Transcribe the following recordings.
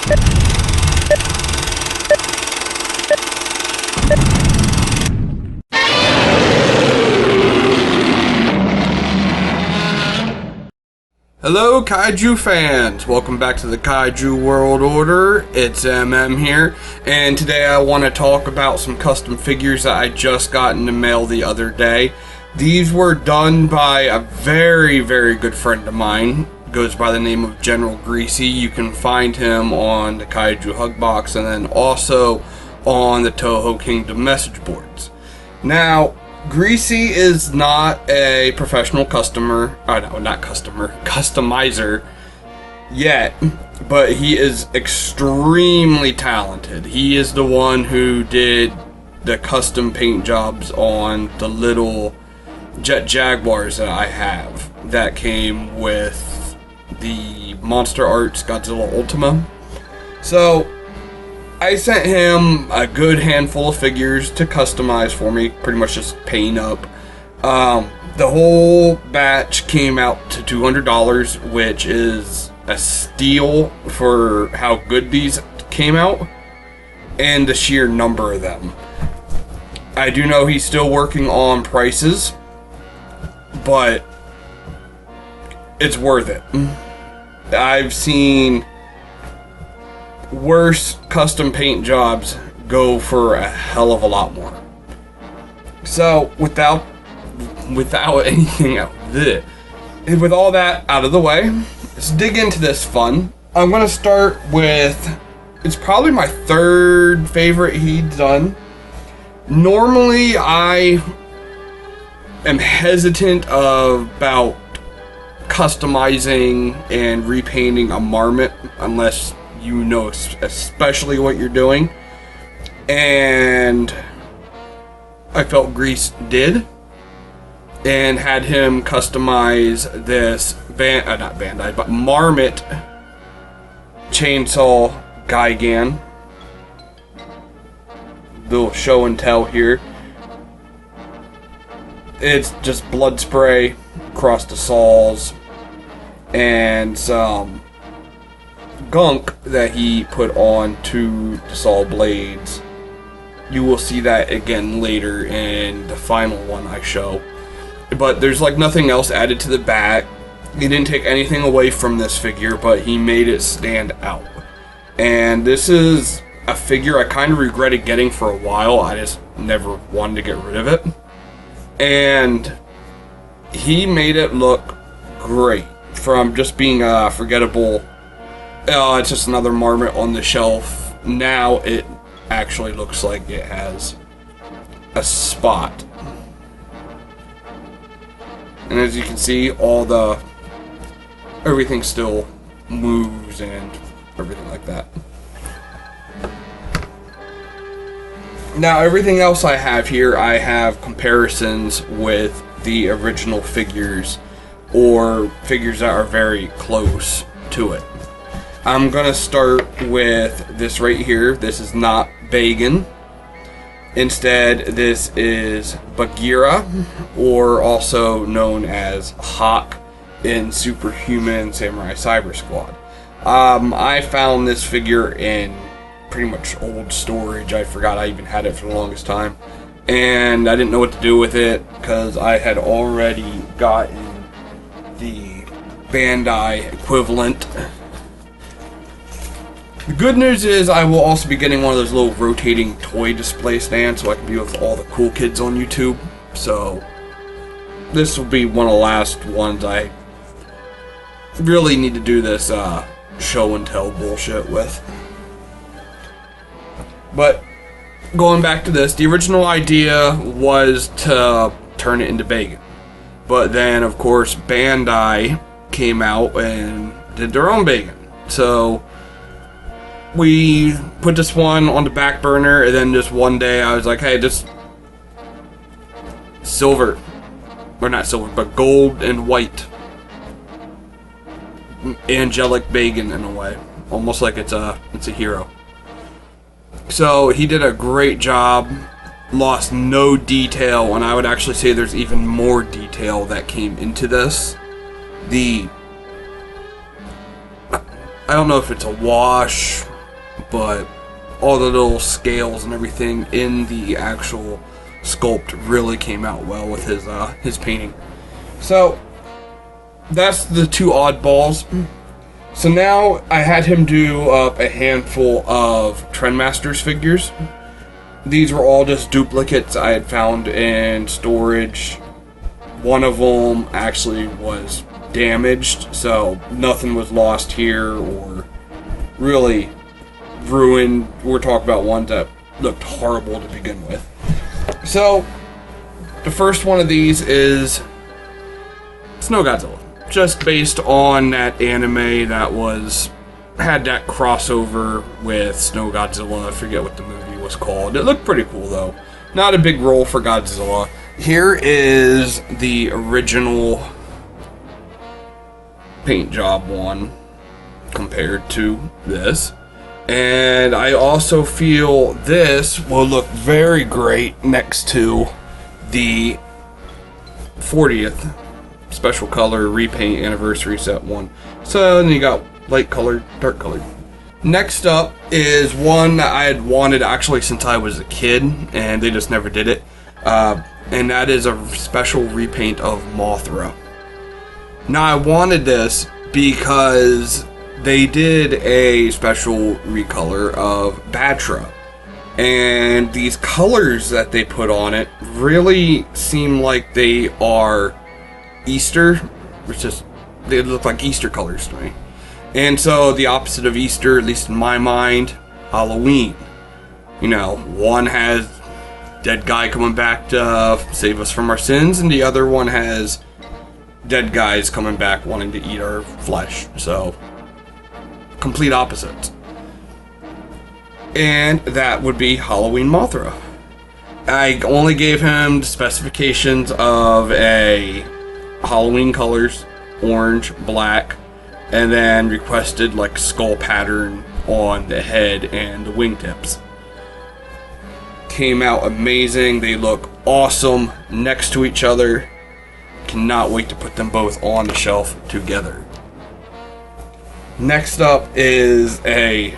Hello Kaiju fans, welcome back to the Kaiju World Order. It's MM here, and today I want to talk about some custom figures that I just got in the mail the other day. These were done by a very good friend of mine, goes by the name of General Greasy. You can find him on the Kaiju Hug Box and then also on the Toho Kingdom message boards. Now, Greasy is not a professional customizer yet, but he is extremely talented. He is the one who did the custom paint jobs on the little jet jaguars that I have that came with the Monster Arts Godzilla Ultima. So I sent him a good handful of figures to customize for me, pretty much just paint up. The whole batch came out to $200, which is a steal for how good these came out and the sheer number of them. I do know he's still working on prices, but it's worth it. I've seen worse custom paint jobs go for a hell of a lot more. So without anything else, with all that out of the way, let's dig into this fun. I'm gonna start with, it's probably my third favorite he's done. Normally I am hesitant about customizing and repainting a marmot unless you know especially what you're doing, and I felt Grease did, and had him customize this marmot chainsaw Gigan. Little show and tell here. It's just blood spray across the saws and some gunk that he put on to the saw blades. You will see that again later in the final one I show. But there's like nothing else added to the back. He didn't take anything away from this figure, but he made it stand out. And this is a figure I kind of regretted getting for a while. I just never wanted to get rid of it. And he made it look great from just being a forgettable, it's just another marmot on the shelf. Now it actually looks like it has a spot. And as you can see, everything still moves and everything like that. Now everything else I have here, I have comparisons with the original figures or figures that are very close to it. I'm gonna start with this right here. This is not Bagan. Instead, this is Bagheera, or also known as Hawk in Superhuman Samurai Cyber Squad. I found this figure in pretty much old storage. I forgot I even had it for the longest time, and I didn't know what to do with it because I had already gotten the Bandai equivalent. The good news is I will also be getting one of those little rotating toy display stands so I can be with all the cool kids on YouTube. So this will be one of the last ones I really need to do this show and tell bullshit with. But going back to this, the original idea was to turn it into Bagan. But then of course Bandai came out and did their own Bagan. So we put this one on the back burner, and then just one day I was like, hey, just silver, or not silver, but gold and white angelic Bagan in a way, almost like it's a hero. So he did a great job, lost no detail, and I would actually say there's even more detail that came into this. I don't know if it's a wash but all the little scales and everything in the actual sculpt really came out well with his painting. So that's the two oddballs. So now I had him do up a handful of Trendmasters figures. These were all just duplicates I had found in storage. One of them actually was damaged, so nothing was lost here or really ruined. We're talking about ones that looked horrible to begin with. So the first one of these is Snow Godzilla, just based on that anime that had that crossover with Snow Godzilla. I forget what the movie was called. It looked pretty cool though. Not a big role for Godzilla. Here is the original paint job one compared to this. And I also feel this will look very great next to the 40th special color repaint anniversary set one. So then you got light colored, dark colored. Next up is one that I had wanted actually since I was a kid, and they just never did it. And that is a special repaint of Mothra. Now I wanted this because they did a special recolor of Batra, and these colors that they put on it really seem like they are Easter. They look like Easter colors to me. And so the opposite of Easter, at least in my mind, Halloween. You know, one has dead guy coming back to save us from our sins, and the other one has dead guys coming back wanting to eat our flesh. So complete opposites. And that would be Halloween Mothra. I only gave him the specifications of a Halloween colors, orange, black, and then requested like skull pattern on the head and the wingtips. Came out amazing. They look awesome next to each other. Cannot wait to put them both on the shelf together. Next up is a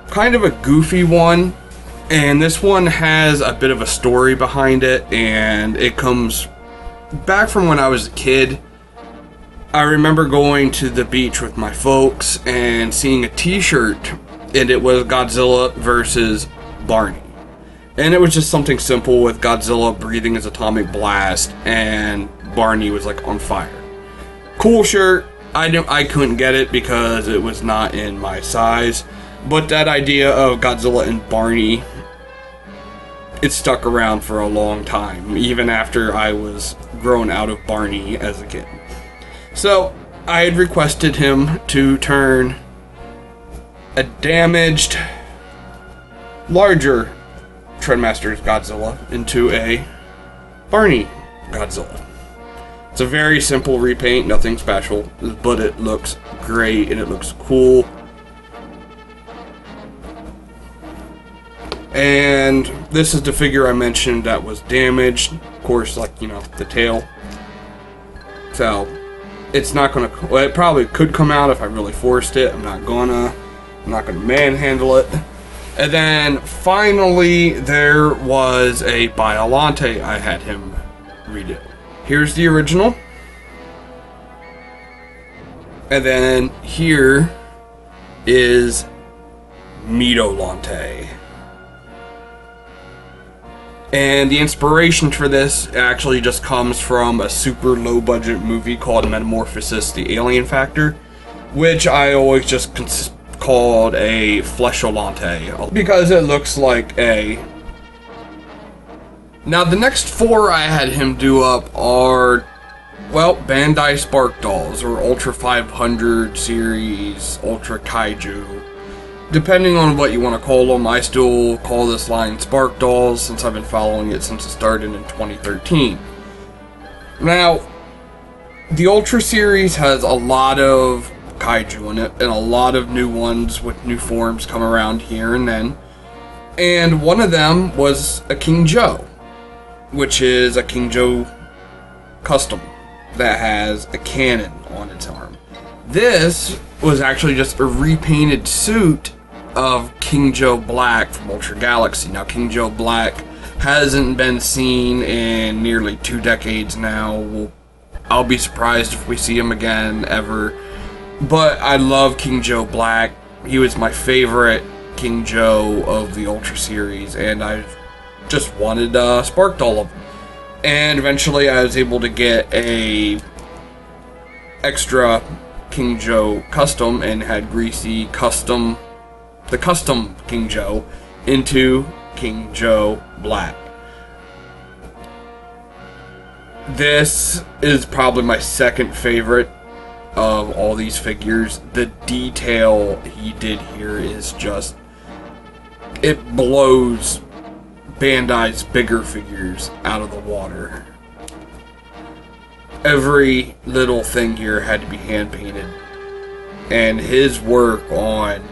kind of a goofy one, and this one has a bit of a story behind it, and it comes back from when I was a kid. I remember going to the beach with my folks and seeing a t-shirt, and it was Godzilla versus Barney. And it was just something simple with Godzilla breathing his atomic blast and Barney was like on fire. Cool shirt. I couldn't get it because it was not in my size. But that idea of Godzilla and Barney, it stuck around for a long time, even after I was grown out of Barney as a kid. So I had requested him to turn a damaged, larger Trendmasters Godzilla into a Barney Godzilla. It's a very simple repaint, nothing special, but it looks great and it looks cool. And this is the figure I mentioned that was damaged. Of course, like, you know, the tail. So it's not gonna, well, it probably could come out if I really forced it. I'm not gonna manhandle it. And then finally there was a Biolante I had him redo. Here's the original. And then here is Midolante. And the inspiration for this actually just comes from a super low budget movie called Metamorphosis: The Alien Factor, which I always just called a Flesholante because it looks like a... Now the next four I had him do up are, well, Bandai Spark Dolls, or Ultra 500 series, Ultra Kaiju. Depending on what you want to call them, I still call this line Spark Dolls since I've been following it since it started in 2013. Now, the Ultra series has a lot of Kaiju in it, and a lot of new ones with new forms come around here and then. And one of them was a King Joe, which is a King Joe custom that has a cannon on its arm. This was actually just a repainted suit of King Joe Black from Ultra Galaxy. Now, King Joe Black hasn't been seen in nearly 2 decades now. I'll be surprised if we see him again ever. But I love King Joe Black. He was my favorite King Joe of the Ultra series, and I just wanted Spark Doll of him. And eventually I was able to get a extra King Joe custom and had Greasy custom the custom King Joe into King Joe Black. This is probably my second favorite of all these figures. The detail he did here is just, it blows Bandai's bigger figures out of the water. Every little thing here had to be hand painted, and his work on,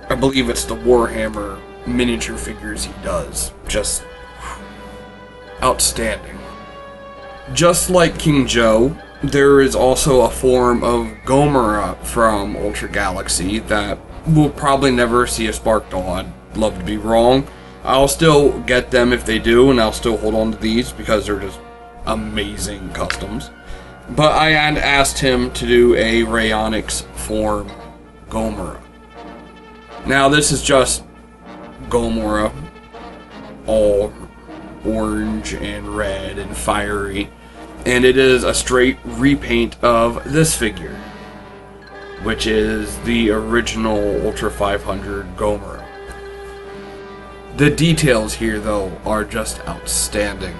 I believe it's the Warhammer miniature figures he does, just outstanding. Just like King Joe, there is also a form of Gomora from Ultra Galaxy that we'll probably never see a Spark Doll. I'd love to be wrong. I'll still get them if they do, and I'll still hold on to these because they're just amazing customs. But I had asked him to do a Rayonics form Gomora. Now this is just Gomora, all orange and red and fiery, and it is a straight repaint of this figure, which is the original Ultra 500 Gomora. The details here, though, are just outstanding.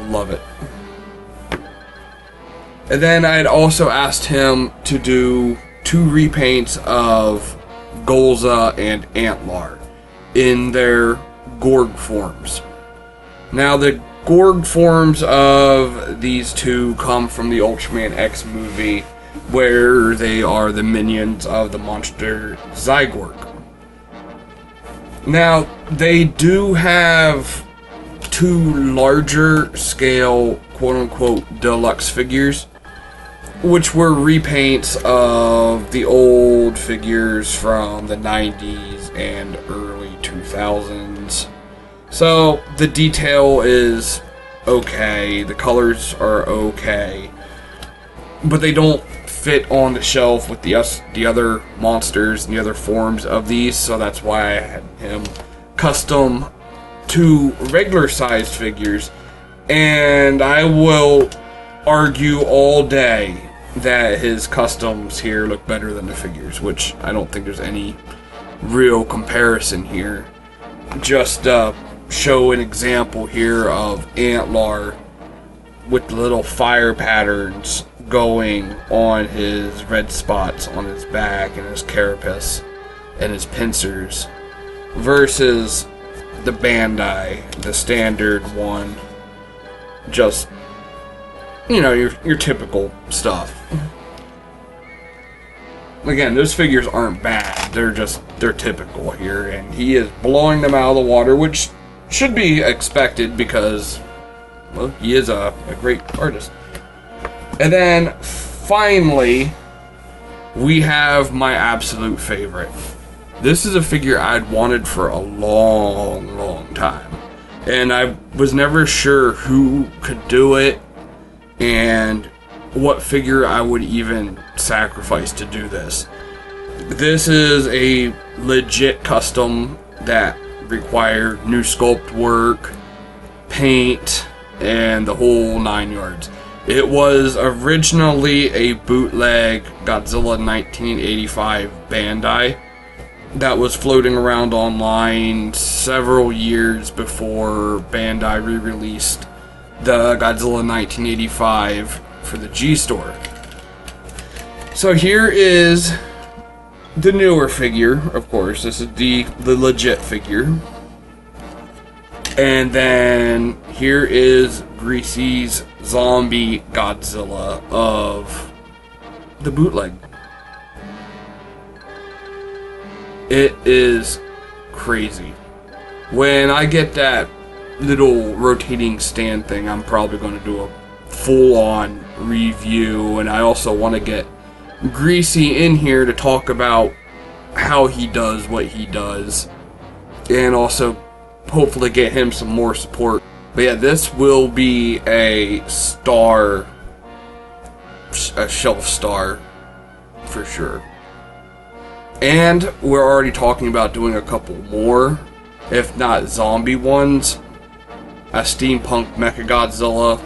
Love it. And then I had also asked him to do 2 repaints of Golza and Antlar in their Gorg forms. Now, the Gorg forms of these two come from the Ultraman X movie, where they are the minions of the monster Zygorg. Now, they do have 2 larger scale, quote-unquote, deluxe figures, which were repaints of the old figures from the 90s and early 2000s. So, the detail is okay, the colors are okay, but they don't fit on the shelf with the other monsters and the other forms of these, so that's why I had him custom 2 regular sized figures. And I will argue all day that his customs here look better than the figures, which I don't think there's any real comparison here. Just show an example here of Antlar with the little fire patterns going on his red spots on his back and his carapace and his pincers, versus the Bandai, the standard one. Just, you know, your typical stuff. Again, those figures aren't bad, they're typical here, and he is blowing them out of the water, which should be expected because, well, he is a great artist. And then, finally, we have my absolute favorite. This is a figure I'd wanted for a long, long time. And I was never sure who could do it and what figure I would even sacrifice to do this. This is a legit custom that required new sculpt work, paint, and the whole 9 yards. It was originally a bootleg Godzilla 1985 Bandai that was floating around online several years before Bandai re-released the Godzilla 1985 for the G-Store. So here is the newer figure, of course. This is the legit figure. And then here is Greasy's zombie Godzilla of the bootleg. It is crazy. When I get that little rotating stand thing, I'm probably going to do a full-on review, and I also want to get Greasy in here to talk about how he does what he does, and also hopefully get him some more support. But yeah, this will be a shelf star for sure. And we're already talking about doing a couple more, if not zombie ones. A steampunk Mechagodzilla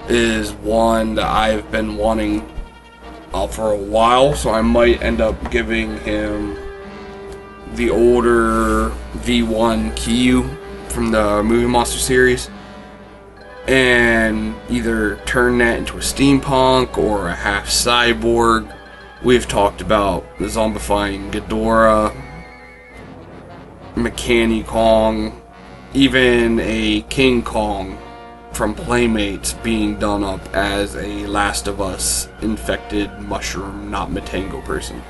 is one that I've been wanting for a while, so I might end up giving him the older V1 Kaiju from the Movie Monster series and either turn that into a steampunk or a half cyborg. We've talked about the zombifying Ghidorah, Mechani Kong, even a King Kong from Playmates being done up as a Last of Us infected mushroom, not Matango person.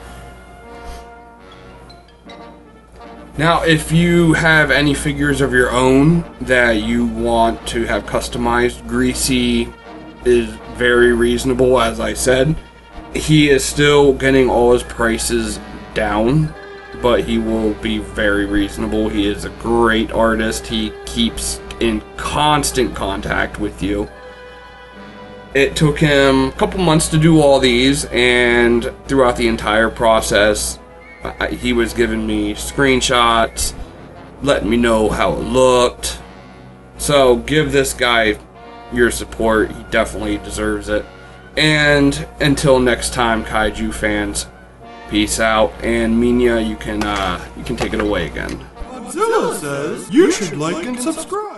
Now, if you have any figures of your own that you want to have customized, Greasy is very reasonable, as I said. He is still getting all his prices down, but he will be very reasonable. He is a great artist. He keeps in constant contact with you. It took him a couple months to do all these, and throughout the entire process, he was giving me screenshots, letting me know how it looked. So give this guy your support. He definitely deserves it. And until next time, Kaiju fans, peace out. And Minya, you can take it away again. Godzilla says you should like and subscribe.